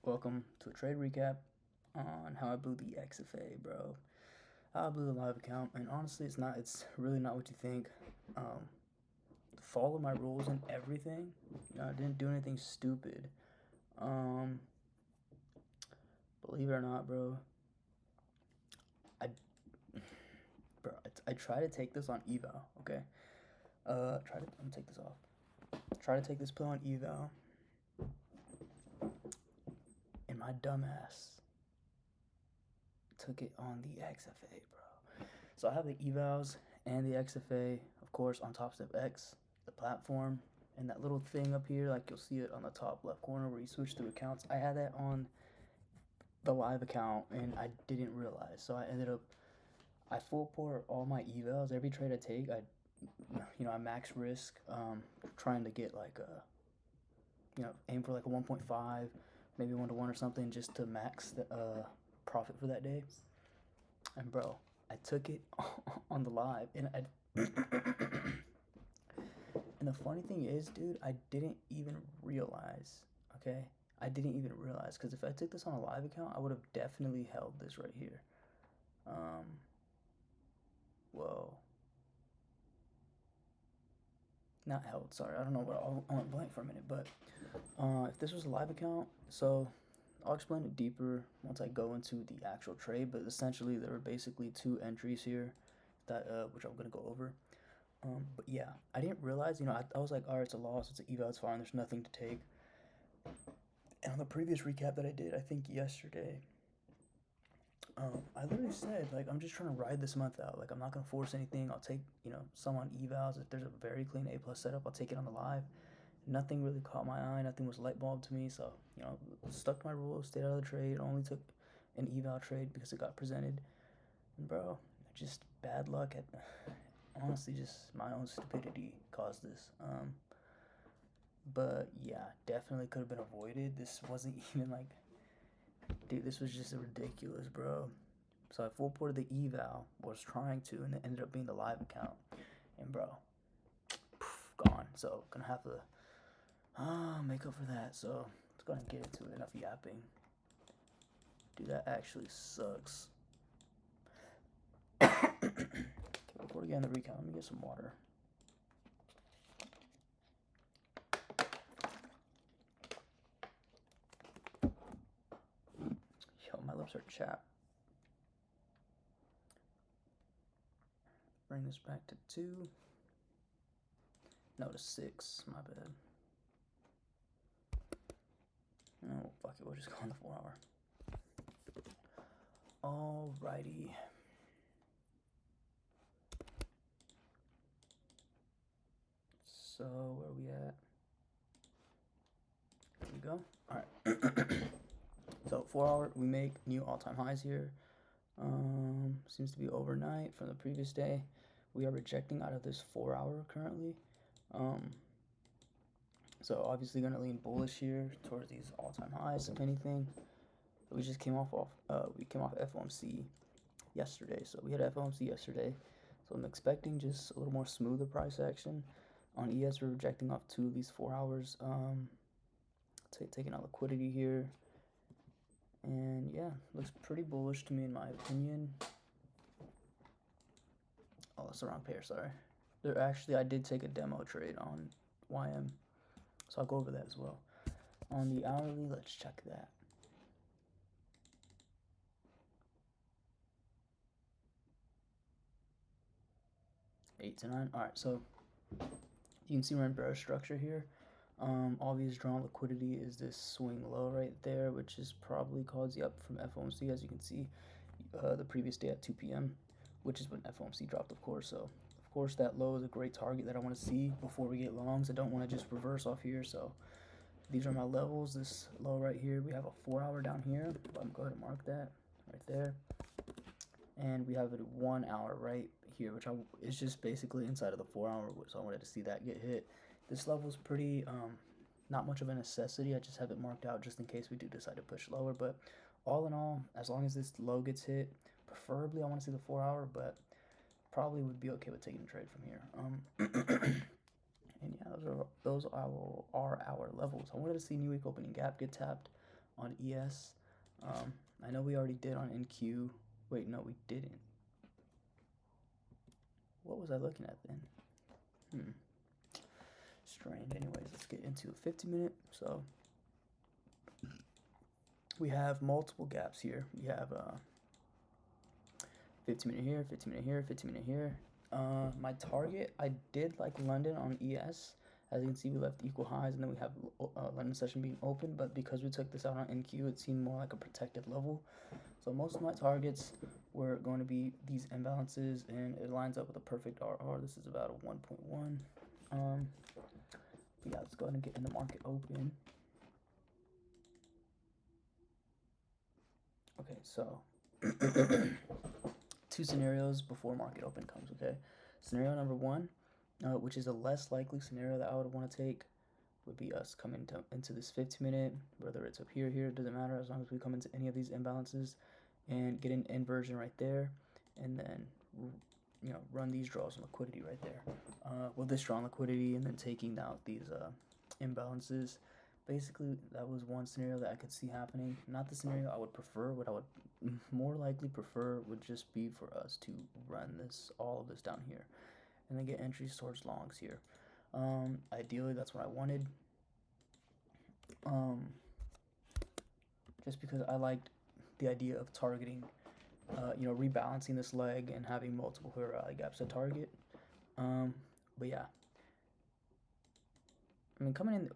Welcome to a trade recap on how I blew the XFA, bro. How I blew the live account, and honestly, it's really not what you think. Um, Follow my rules and everything. I didn't do anything stupid. Um, Believe it or not, I, I try to take this on eval. Okay. I'm gonna take this off. Try to take this play on eval, and my dumbass took it on the XFA, bro. So I have the evals and the XFA, of course, on Top Step X, the platform, and that little thing up here, like you'll see it on the top left corner where you switch through accounts. I had that on the live account and I didn't realize. So I full pour all my evals. Every trade I take, I max risk, trying to get like aim for like a 1.5, maybe 1-to-1 or something just to max the profit for that day. And bro, I took it on the live, and the funny thing is, dude, I didn't even realize. Okay, I didn't even realize because if I took this on a live account, I would have definitely held this right here. Um, Whoa, not held. Sorry, I don't know what I went blank for a minute. But if this was a live account, so I'll explain it deeper once I go into the actual trade. But essentially, there were basically two entries here that which I'm gonna go over. But yeah, I didn't realize, I was like, all right, it's a loss, it's an eval, it's fine, there's nothing to take. And on the previous recap that I did, I think yesterday, I literally said, like, I'm just trying to ride this month out. Like, I'm not going to force anything. I'll take, some on evals. If there's a very clean A plus setup, I'll take it on the live. Nothing really caught my eye. Nothing was light bulb to me. So, stuck to my rules, stayed out of the trade. Only took an eval trade because it got presented. And, bro, just bad luck at honestly just my own stupidity caused this. But yeah, definitely could have been avoided. This wasn't even like, dude, this was just ridiculous, bro. So I full ported the eval, was trying to, and it ended up being the live account. And bro, gone. So gonna have to make up for that. So let's go ahead and get into it. Enough yapping. Dude, that actually sucks. Okay, before we get in the recount, let me get some water. Yo, my lips are chapped. Bring this back to 2. No, to 6. My bad. Oh, fuck it. We'll just go on the 4 hour. Alrighty. So, where are we at? Here we go. Alright. So, 4 hour, we make new all-time highs here. Seems to be overnight from the previous day. We are rejecting out of this 4 hour currently. So obviously gonna lean bullish here towards these all-time highs, if anything. We just came off FOMC yesterday. So we had FOMC yesterday. So I'm expecting just a little more smoother price action. On ES, we're rejecting off 2 of these 4 hours. Taking out liquidity here. And yeah, looks pretty bullish to me in my opinion. Oh, that's the wrong pair, sorry. I did take a demo trade on YM. So I'll go over that as well. On the hourly, let's check that. Eight to 9. All right, so you can see we're in bearish structure here. Obvious drawn liquidity is this swing low right there, which is probably caused the up from FOMC, as you can see, the previous day at 2 p.m., which is when FOMC dropped, of course. So, of course, that low is a great target that I want to see before we get longs. I don't want to just reverse off here. So, these are my levels. This low right here, we have a 4 hour down here. I'm going to go ahead and mark that right there. And we have a 1 hour right here, which is just basically inside of the 4 hour. So I wanted to see that get hit. This level is pretty, not much of a necessity. I just have it marked out just in case we do decide to push lower. But all in all, as long as this low gets hit, preferably I want to see the 4 hour, but probably would be okay with taking a trade from here. And yeah, those are our levels. I wanted to see new week opening gap get tapped. on ES. I know we already did on NQ. Wait, no, we didn't. What was I looking at then? Strange. Anyways, let's get into a 50-minute. So we have multiple gaps here. We have 15-minute here, 15-minute here, 15-minute here. My target, I did like London on ES. As you can see, we left equal highs, and then we have London session being open. But because we took this out on NQ, it seemed more like a protected level. So most of my targets were going to be these imbalances, and it lines up with a perfect RR. This is about a 1.1. Yeah, let's go ahead and get in the market open. Okay, so 2 scenarios before market open comes, okay? Scenario number 1, which is a less likely scenario that I would want to take, would be us coming into this 15-minute, whether it's up here, it doesn't matter, as long as we come into any of these imbalances and get an inversion right there, and then, you know, run these draws on liquidity right there. With this draw on liquidity and then taking out these imbalances. Basically, that was one scenario that I could see happening. Not the scenario I would prefer. What I would more likely prefer would just be for us to run all of this down here, and then get entries towards longs here. Ideally, that's what I wanted. Just because I liked the idea of targeting, you know, rebalancing this leg and having multiple clear rally gaps to target. But yeah. I mean, coming in,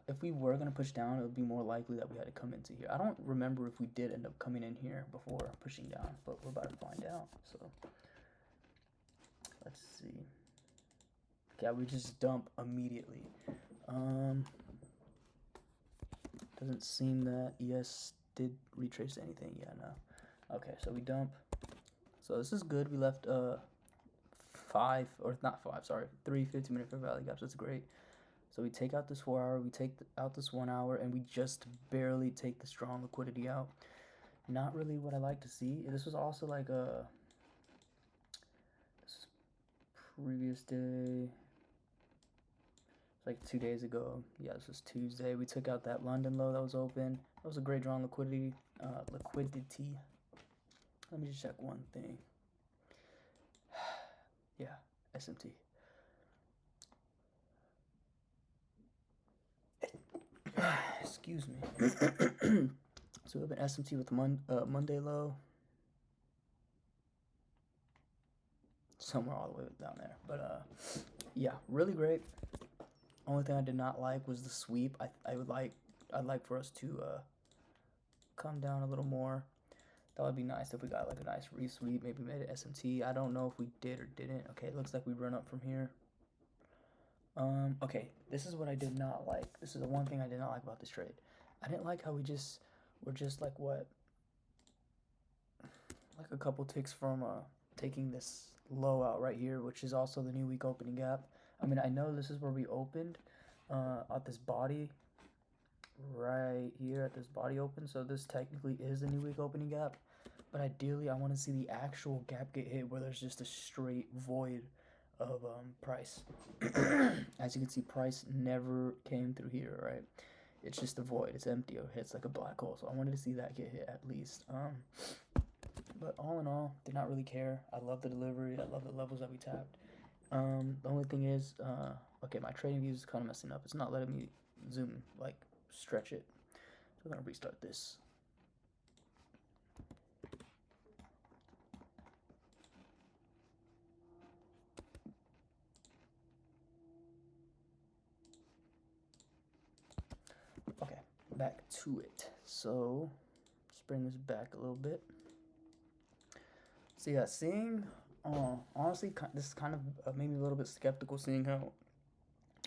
if we were going to push down, it would be more likely that we had to come into here. I don't remember if we did end up coming in here before pushing down, but we're about to find out. So, let's see. Yeah, we just dump immediately. Doesn't seem that ES did retrace anything. Yeah, no. Okay, so we dump. So this is good. We left 3 15-minute fair value gaps. That's great. So we take out this 4 hour, we take out this 1 hour, and we just barely take the strong liquidity out. Not really what I like to see. This was also like this previous day. It's like 2 days ago. Yeah, this was Tuesday. We took out that London low that was open. That was a great draw on liquidity. Let me just check one thing. Yeah, SMT. Excuse me. So we have an SMT with Monday low. Somewhere all the way down there. But yeah, really great. Only thing I did not like was the sweep. I'd like for us to come down a little more. That would be nice if we got like a nice resweep, maybe made an SMT. I don't know if we did or didn't. Okay, it looks like we run up from here. Okay, this is what I did not like. This is the one thing I did not like about this trade. I didn't like how we're just like what? Like a couple ticks from taking this low out right here, which is also the new week opening gap. I mean, I know this is where we opened at this body right here at this body open, so this technically is the new week opening gap, but ideally I want to see the actual gap get hit where there's just a straight void of price. As you can see, price never came through here, right? It's just a void, it's empty, or hits like a black hole, so I wanted to see that get hit at least. But all in all, did not really care. I love the delivery, I love the levels that we tapped. The only thing is, okay, my trading view is kind of messing up. It's not letting me zoom, like, stretch it. So I'm going to restart this. Okay, back to it. So, let's bring this back a little bit. So yeah, honestly, this is kind of made me a little bit skeptical, seeing how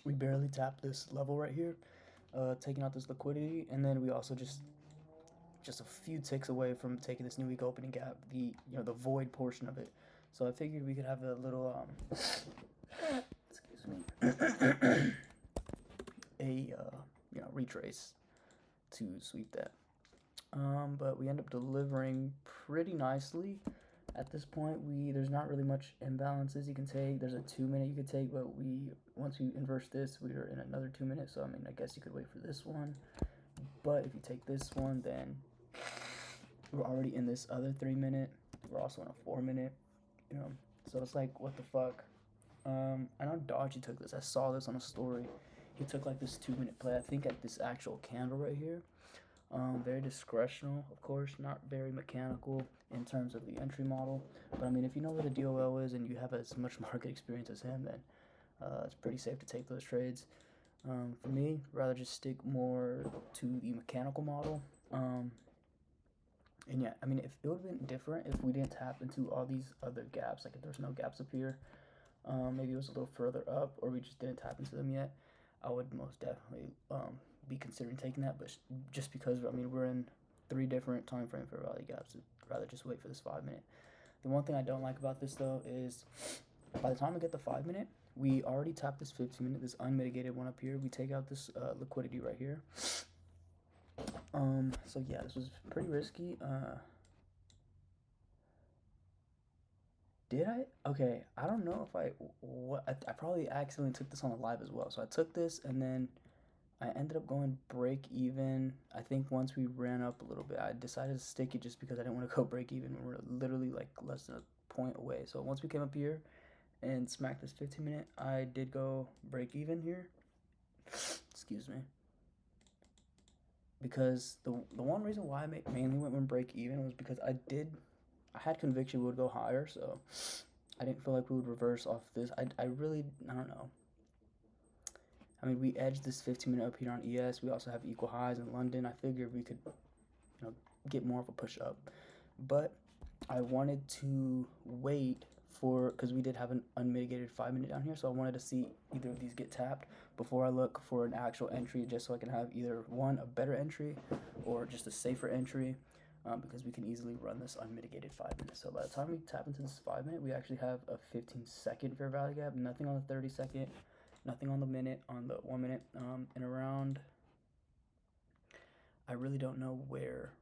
we barely tapped this level right here, taking out this liquidity, and then we also just a few ticks away from taking this new week opening gap, the void portion of it. So I figured we could have a little excuse me, retrace to sweep that. But we end up delivering pretty nicely. At this point, there's not really much imbalances you can take. There's a 2-minute you could take, but once we inverse this, we are in another 2 minutes. So I mean, I guess you could wait for this one. But if you take this one, then we're already in this other 3 minute. We're also in a 4 minute, you know. So it's like, what the fuck? I know Dodgy took this. I saw this on a story. He took like this 2 minute play. I think at this actual candle right here. Very discretional, of course, not very mechanical in terms of the entry model. But I mean, if you know where the DOL is and you have as much market experience as him, then it's pretty safe to take those trades. For me, rather just stick more to the mechanical model. And yeah, I mean, if it would have been different if we didn't tap into all these other gaps, like if there's no gaps up here, maybe it was a little further up, or we just didn't tap into them yet, I would most definitely be considering taking that. But just because, I mean, we're in 3 different time frame fair value gaps, I'd rather just wait for this 5 minute. The one thing I don't like about this though is by the time we get the 5 minute, we already tapped this 15 minute, this unmitigated one up here. We take out this liquidity right here. So yeah, this was pretty risky. Did I? Okay, I don't know if I probably accidentally took this on the live as well. So I took this and then I ended up going break even. I think once we ran up a little bit, I decided to stick it just because I didn't want to go break even. We're literally like less than a point away. So once we came up here and smacked this 15 minute, I did go break even here. Excuse me. Because the one reason why I mainly went break even was because I had conviction we would go higher, so I didn't feel like we would reverse off this. I don't know. I mean, we edged this 15 minute up here on ES. We also have equal highs in London. I figured we could, get more of a push up. But I wanted to wait because we did have an unmitigated 5 minute down here, so I wanted to see either of these get tapped before I look for an actual entry, just so I can have either one, a better entry, or just a safer entry, because we can easily run this unmitigated 5 minutes. So by the time we tap into this 5 minute, we actually have a 15-second fair value gap, nothing on the 30-second, nothing on the minute, on the 1 minute, and around, I really don't know where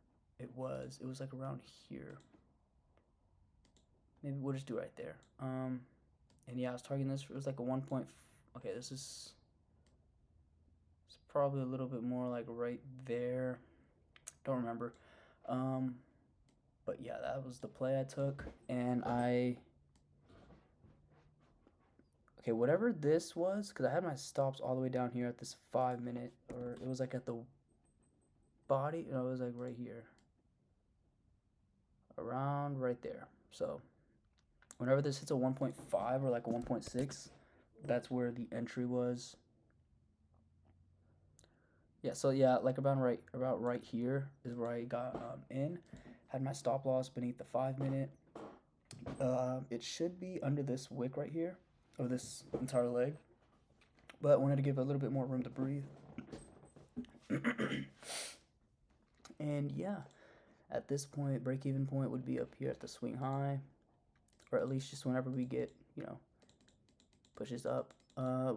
it was like around here. Maybe we'll just do it right there. And yeah, I was targeting this. It was like a 1 point. Okay, it's probably a little bit more like right there. Don't remember. But yeah, that was the play I took, and okay, whatever this was, because I had my stops all the way down here at this 5 minute, or it was like at the body. No, it was like right here, around right there. So whenever this hits a 1.5 or like a 1.6, that's where the entry was. Yeah, so yeah, like about right here is where I got in. Had my stop loss beneath the 5 minute. It should be under this wick right here, or this entire leg, but wanted to give it a little bit more room to breathe. And yeah, at this point, break-even point would be up here at the swing high, or at least just whenever we get, pushes up.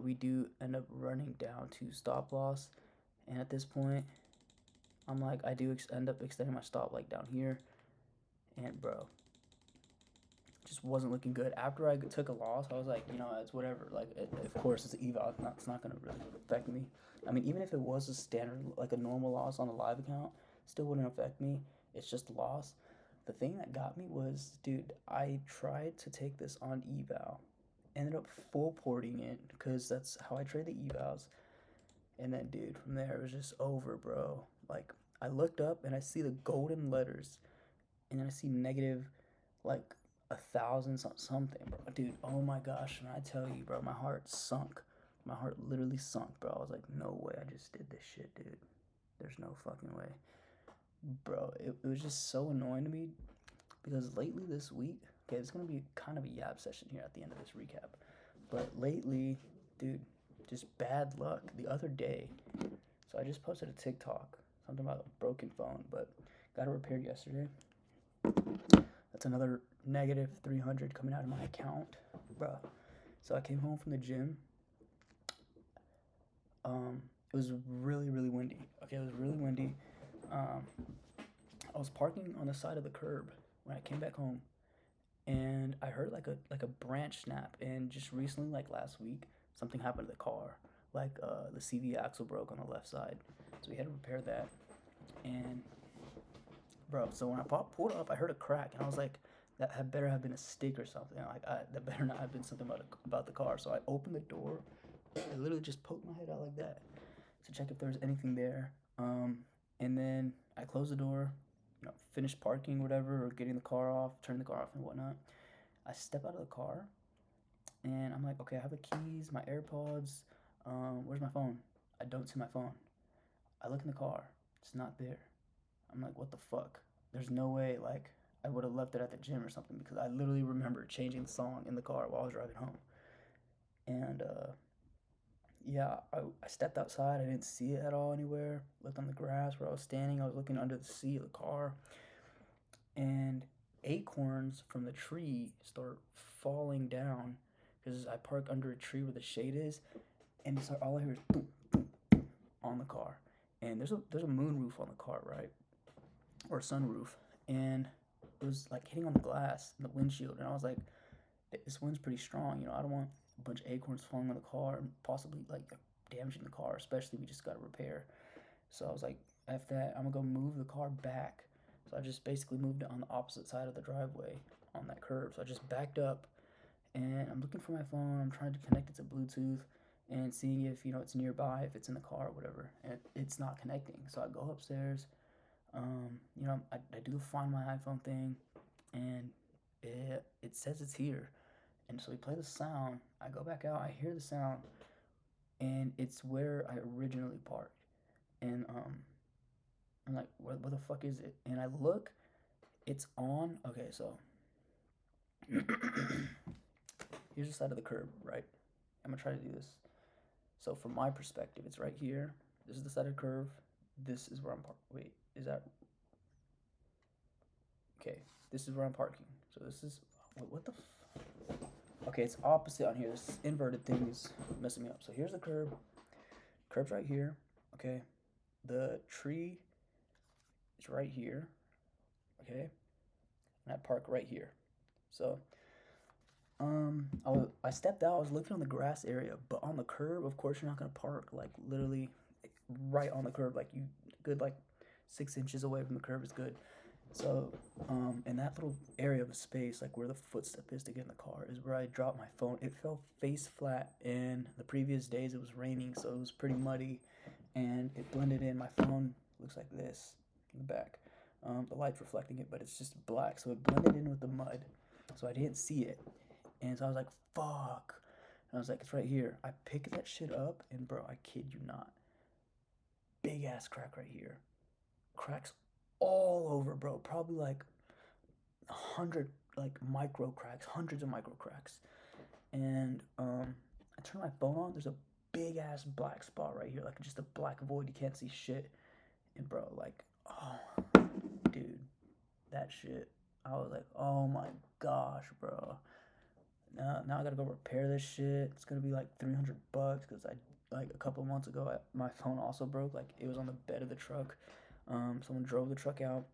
We do end up running down to stop loss, and at this point, I'm like, I do end up extending my stop like down here, and bro, just wasn't looking good. After I took a loss, I was like, it's whatever. Like, of course, it's an eval. It's not going to really affect me. I mean, even if it was a standard, like a normal loss on a live account, still wouldn't affect me. It's just a loss. The thing that got me was, dude, I tried to take this on eval. Ended up full porting it because that's how I trade the evals. And then, dude, from there, it was just over, bro. Like, I looked up and I see the golden letters. And then I see negative, like, 1,000 something, bro. Dude, oh my gosh. And I tell you, bro, my heart sunk. My heart literally sunk, bro. I was like, no way I just did this shit, dude. There's no fucking way. Bro, it was just so annoying to me because lately this week, okay, it's going to be kind of a yab session here at the end of this recap. But lately, dude, just bad luck. The other day, so I just posted a TikTok, something about a broken phone, but got it repaired yesterday. That's another negative 300 coming out of my account, bro. So I came home from the gym. It was really, really windy. Okay, it was really windy. I was parking on the side of the curb when I came back home, and I heard like a branch snap. And just recently, like last week, something happened to the car. Like the CV axle broke on the left side, so we had to repair that. And bro, so when I pulled up, I heard a crack, and I was like, that had better have been a stick or something. Like, that better not have been something about the car. So I opened the door. I literally just poked my head out like that to check if there was anything there. And then I closed the door, finished parking, whatever, or getting the car off, turning the car off, and whatnot. I step out of the car, and I'm like, okay, I have the keys, my AirPods. Where's my phone? I don't see my phone. I look in the car. It's not there. I'm like, what the fuck? There's no way, like, I would have left it at the gym or something because I literally remember changing the song in the car while I was driving home. And, yeah, I stepped outside. I didn't see it at all anywhere. Looked on the grass where I was standing. I was looking under the seat of the car. And acorns from the tree start falling down because I park under a tree where the shade is. And it's like, all I hear is boom, boom, boom on the car. And there's a moon roof on the car, right? Or a sunroof. And it was like hitting on the glass and the windshield. And I was like, this wind's pretty strong. I don't want a bunch of acorns falling on the car and possibly like damaging the car, especially we just got to repair. So I was like, after that, I'm gonna go move the car back. So I just basically moved it on the opposite side of the driveway on that curb. So I just backed up, and I'm looking for my phone. I'm trying to connect it to Bluetooth and seeing if it's nearby, if it's in the car or whatever. And it's not connecting. So I go upstairs. I do find my iPhone thing, and it says it's here. And so we play the sound. I go back out. I hear the sound, and it's where I originally parked. And I'm like, where the fuck is it? And I look, it's on. Okay, so here's the side of the curb, right? I'm gonna try to do this. So from my perspective, it's right here. This is the side of the curve. This is where I'm parked. Wait, is that? Okay, this is where I'm parking. So this is, wait, what the okay, it's opposite on here. This inverted thing is messing me up. So here's the curb. Curb's right here. Okay, the tree is right here. Okay, and I park right here. So I stepped out. I was looking on the grass area, but on the curb, of course, you're not gonna park like literally right on the curb. Like you good like 6 inches away from the curb is good. So, in that little area of space, like where the footstep is to get in the car, is where I dropped my phone. It fell face flat, and the previous days it was raining, so it was pretty muddy, and it blended in. My phone looks like this in the back. The light's reflecting it, but it's just black, so it blended in with the mud, so I didn't see it. And so I was like, fuck. And I was like, it's right here. I picked that shit up, and bro, I kid you not. Big ass crack right here. Cracks all over, bro. Probably like 100 like micro cracks, hundreds of micro cracks. And I turn my phone on. There's a big ass black spot right here, like just a black void. You can't see shit. And bro, like, oh, dude, that shit. I was like, oh my gosh, bro. Now I gotta go repair this shit. It's gonna be like $300 because I like a couple of months ago my phone also broke. Like it was on the bed of the truck. Someone drove the truck out,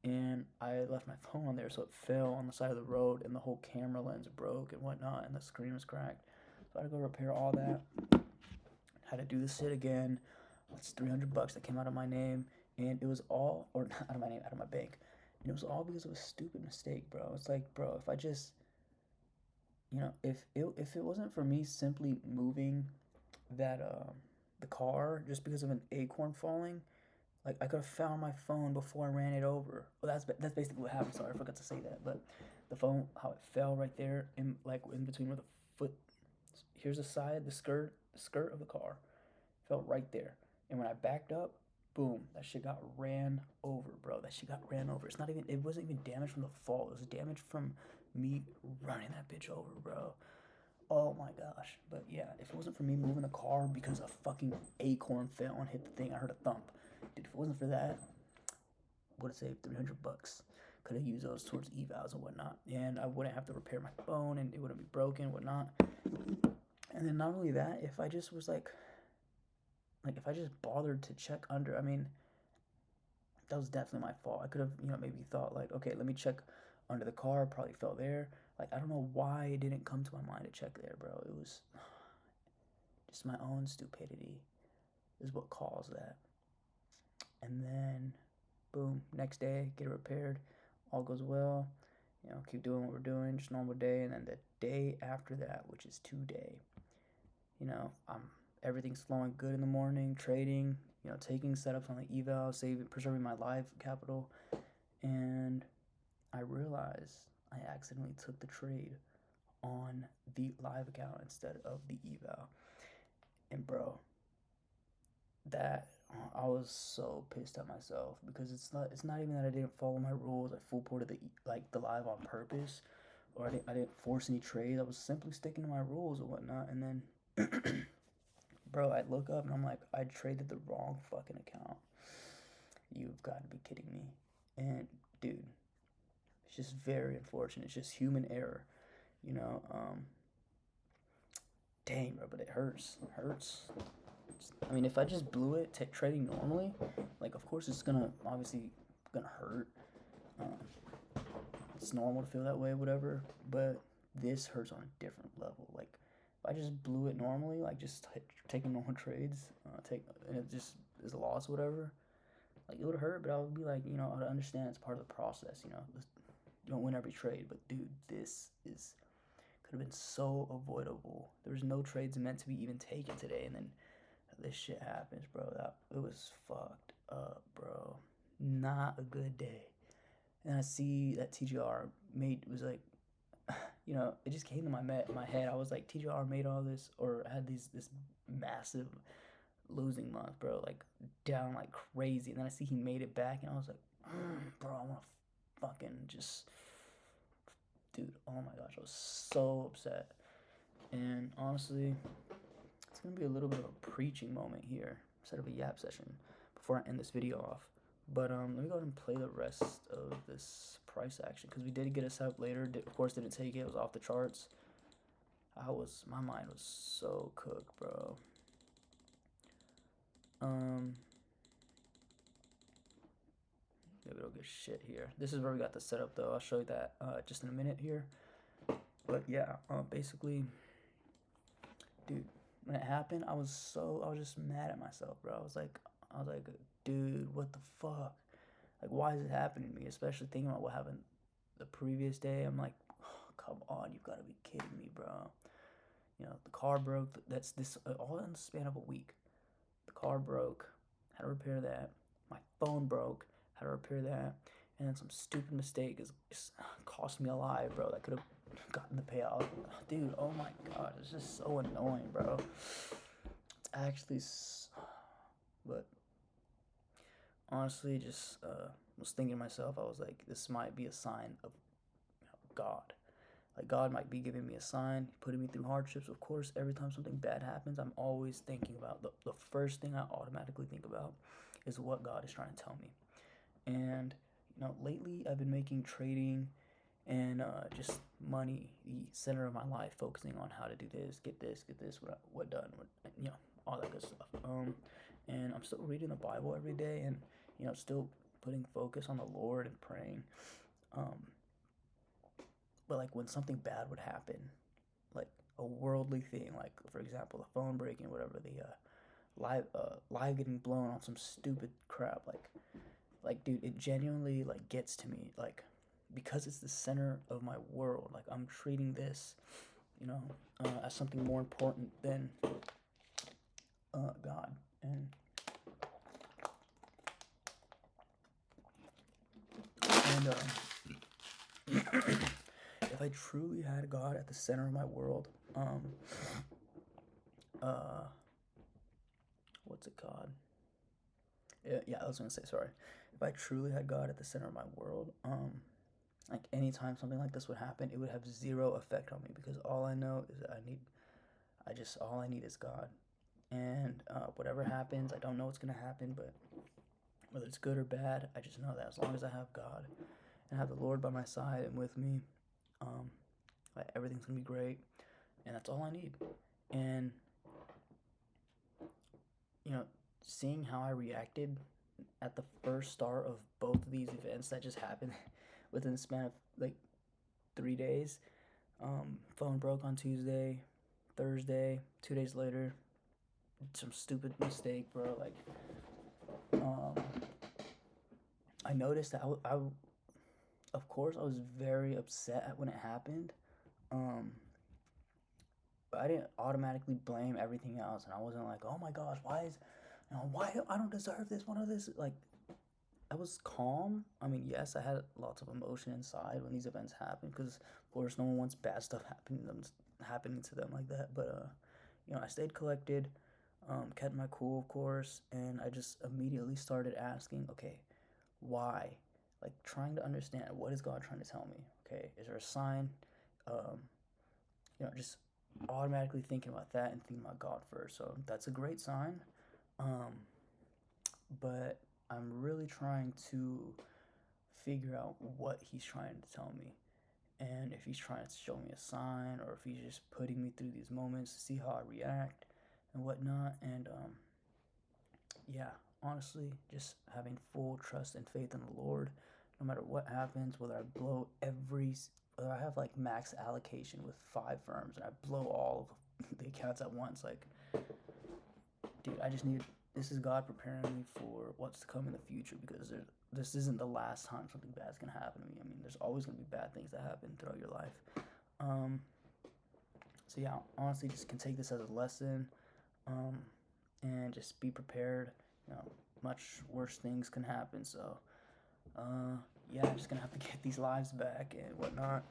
and I left my phone on there, so it fell on the side of the road, and the whole camera lens broke and whatnot, and the screen was cracked. So I had to go repair all that. Had to do this shit again. It's $300 that came out of my name, and it was all, or not out of my name, out of my bank, and it was all because of a stupid mistake, bro. It's like, bro, if I just, if it wasn't for me simply moving that the car just because of an acorn falling, like I could have found my phone before I ran it over. Well, that's basically what happened. Sorry, I forgot to say that. But the phone, how it fell right there, in between where the foot. Here's the side, the skirt of the car, fell right there. And when I backed up, boom, that shit got ran over, bro. That shit got ran over. It wasn't even damage from the fall. It was damage from me running that bitch over, bro. Oh my gosh. But yeah, if it wasn't for me moving the car because a fucking acorn fell and hit the thing, I heard a thump. Dude, if it wasn't for that, would have saved $300. Could have used those towards evals and whatnot, and I wouldn't have to repair my phone, and it wouldn't be broken, whatnot. And then not only that, if I just was like if I just bothered to check under, I mean, that was definitely my fault. I could have, maybe thought like, okay, let me check under the car. Probably fell there. Like I don't know why it didn't come to my mind to check there, bro. It was just my own stupidity is what caused that. and then boom, next day get it repaired, all goes well. Keep doing what we're doing, just normal day, and then the day after that, which is today, everything's flowing good in the morning, trading, taking setups on the eval, preserving my live capital, and I realized I accidentally took the trade on the live account instead of the eval. And bro, that I was so pissed at myself because it's not even that I didn't follow my rules. I full ported the live on purpose, or I didn't force any trades. I was simply sticking to my rules and whatnot. And then, bro, I look up and I'm like, I traded the wrong fucking account. You've got to be kidding me. And dude, it's just very unfortunate. It's just human error, you know. Dang, bro, but it hurts. It hurts. I mean, if I just blew it trading normally, like, of course it's obviously gonna hurt. It's normal to feel that way, whatever. But this hurts on a different level. Like, if I just blew it normally, like just taking normal trades, and it just is a loss, whatever. Like, it would hurt, but I would be like, I would understand it's part of the process. You don't win every trade, but dude, this could have been so avoidable. There was no trades meant to be even taken today, and then this shit happens, bro. It was fucked up, bro. Not a good day. And I see that TGR was like, it just came to my head. I was like, TGR made all this, or had this massive losing month, bro, like down like crazy. And then I see he made it back, and I was like, bro, I want to fucking just, dude, oh my gosh, I was so upset. And honestly, it's gonna be a little bit of a preaching moment here instead of a yap session before I end this video off. But let me go ahead and play the rest of this price action, because we did get a setup later. Of course, didn't take it. It was off the charts. My mind was so cooked, bro. Maybe it'll get shit here. This is where we got the setup, though. I'll show you that just in a minute here. But yeah, basically, dude, when it happened, I was just mad at myself, bro. I was like, dude, what the fuck? Like, why is it happening to me? Especially thinking about what happened the previous day. I'm like, oh, come on, you've got to be kidding me, bro. The car broke. That's this all in the span of a week. The car broke. Had to repair that. My phone broke. Had to repair that. And then some stupid mistake is cost me alive, bro. That could have gotten the payout. Dude, oh my god, it's just so annoying, bro. It's actually, but honestly, just was thinking to myself, I was like, this might be a sign of God. Like, God might be giving me a sign, putting me through hardships. Of course, every time something bad happens, I'm always thinking about the first thing I automatically think about is what God is trying to tell me. And lately I've been making trading and just money the center of my life, focusing on how to do this, get this, what done, all that good stuff. And I'm still reading the Bible every day, and still putting focus on the Lord and praying. But like, when something bad would happen, like a worldly thing, like for example the phone breaking, whatever, the live getting blown on some stupid crap, like dude, it genuinely like gets to me, like, because it's the center of my world. Like, I'm treating this, as something more important than God. And if I truly had God at the center of my world, what's it called? Yeah, I was gonna say, sorry. If I truly had God at the center of my world, like, anytime something like this would happen, it would have zero effect on me, because all I know is that all I need is God. And whatever happens, I don't know what's gonna happen, but whether it's good or bad, I just know that as long as I have God and have the Lord by my side and with me, like, everything's gonna be great, and that's all I need. And seeing how I reacted at the first start of both of these events that just happened within the span of like 3 days. Phone broke on Tuesday, Thursday, 2 days later, some stupid mistake, bro. Like, I noticed that of course, I was very upset when it happened. Um, but I didn't automatically blame everything else, and I wasn't like, oh my gosh, why I don't deserve this, one of this, like, I was calm. I mean, yes, I had lots of emotion inside when these events happened, because of course no one wants bad stuff happening to them like that. But I stayed collected, kept my cool, of course, and I just immediately started asking, okay, why? Like trying to understand, what is God trying to tell me? Okay, is there a sign? Um, just automatically thinking about that and thinking about God first. So that's a great sign. Um, but I'm really trying to figure out what he's trying to tell me. And if he's trying to show me a sign, or if he's just putting me through these moments to see how I react and whatnot. And yeah, honestly, just having full trust and faith in the Lord, no matter what happens, whether I have like max allocation with 5 firms and I blow all of the accounts at once. Like, dude, this is God preparing me for what's to come in the future, because this isn't the last time something bad's gonna happen to me. I mean, there's always gonna be bad things that happen throughout your life. Um, so yeah, honestly, just can take this as a lesson, um, and just be prepared. You know, much worse things can happen. So, yeah, just gonna have to get these lives back and whatnot.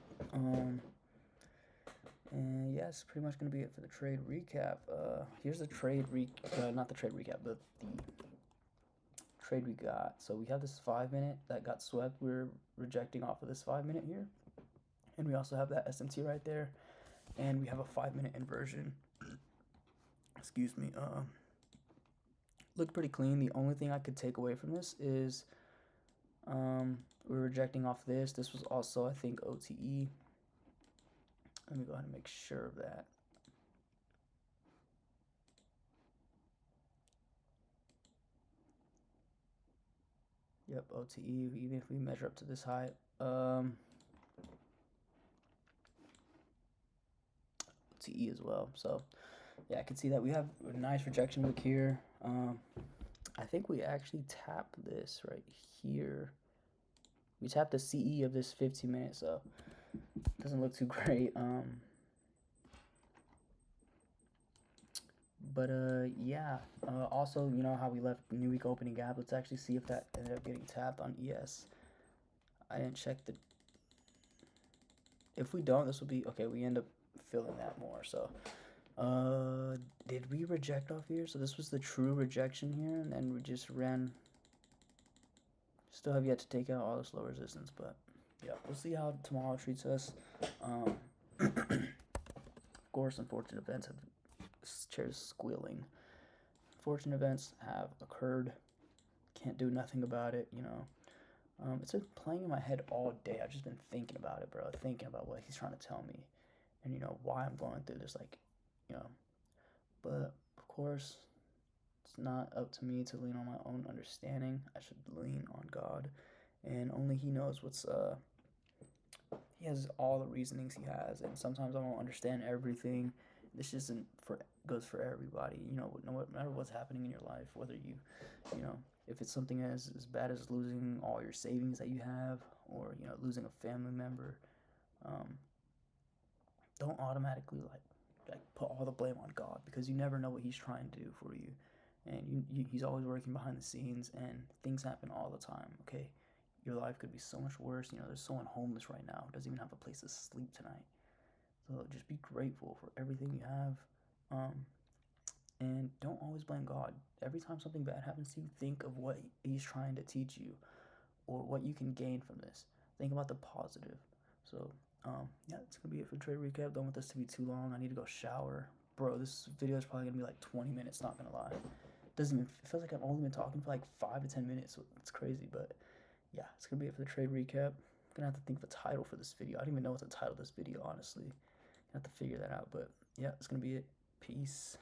And yeah, it's pretty much gonna be it for the trade recap. Here's the not the trade recap, but the trade we got. So we have this 5 minute that got swept. We're rejecting off of this 5 minute here, and we also have that SMT right there, and we have a 5 minute inversion. Excuse me. Looked pretty clean. The only thing I could take away from this is we're rejecting off this. This was also, I think, OTE. Let me go ahead and make sure of that. Yep, OTE, even if we measure up to this high. OTE as well. So, yeah, I can see that we have a nice rejection wick here. I think we actually tap this right here. We tap the CE of this 15 minutes, so it doesn't look too great. But yeah. Also, you know how we left New Week opening gap? Let's actually see if that ended up getting tapped on ES. I didn't check the... If we don't, this will be... Okay, we end up filling that more, so... Did we reject off here? So this was the true rejection here, and then we just ran... Still have yet to take out all this low resistance, but... Yeah, we'll see how tomorrow treats us. Of course, unfortunate events have... Chairs squealing. Unfortunate events have occurred. Can't do nothing about it, you know. It's been playing in my head all day. I've just been thinking about it, bro. Thinking about what he's trying to tell me. And, you know, why I'm going through this, like, you know. But, of course, it's not up to me to lean on my own understanding. I should lean on God. And only he knows what's, he has all the reasonings he has. And sometimes I won't understand everything. This isn't goes for everybody, you know, no matter what's happening in your life, whether you know, if it's something as bad as losing all your savings that you have, or, you know, losing a family member, don't automatically like put all the blame on God, because you never know what he's trying to do for you. And he's always working behind the scenes, and things happen all the time, okay? Your life could be so much worse. You know, there's someone homeless right now who doesn't even have a place to sleep tonight. So just be grateful for everything you have. And don't always blame God. Every time something bad happens to you, think of what he's trying to teach you, or what you can gain from this. Think about the positive. So, yeah, that's going to be it for trade recap. Don't want this to be too long. I need to go shower. Bro, this video is probably going to be like 20 minutes, not going to lie. It feels like I've only been talking for like 5 to 10 minutes. So it's crazy, but yeah, it's going to be it for the trade recap. I'm going to have to think of a title for this video. I don't even know what to title this video, honestly. I have to figure that out, but yeah, it's going to be it. Peace.